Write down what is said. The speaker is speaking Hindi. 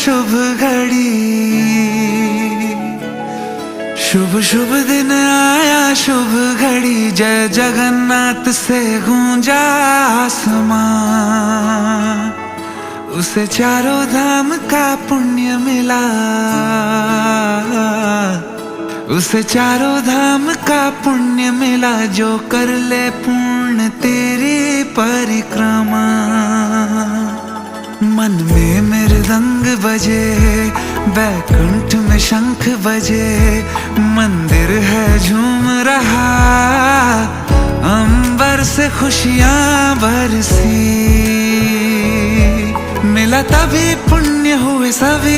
शुभ घड़ी, शुभ शुभ दिन आया शुभ घड़ी। जय जगन्नाथ से गूंजा आसमां, उसे चारों धाम का पुण्य मिला, उसे चारों धाम का पुण्य मिला। जो कर ले पूर्ण तेरी परिक्रमा। मन में मृदंग बजे, बैकुंठ में शंख बजे, मंदिर है झूम रहा, अंबर से खुशियां बरसी। मिला तभी पुण्य हुए सभी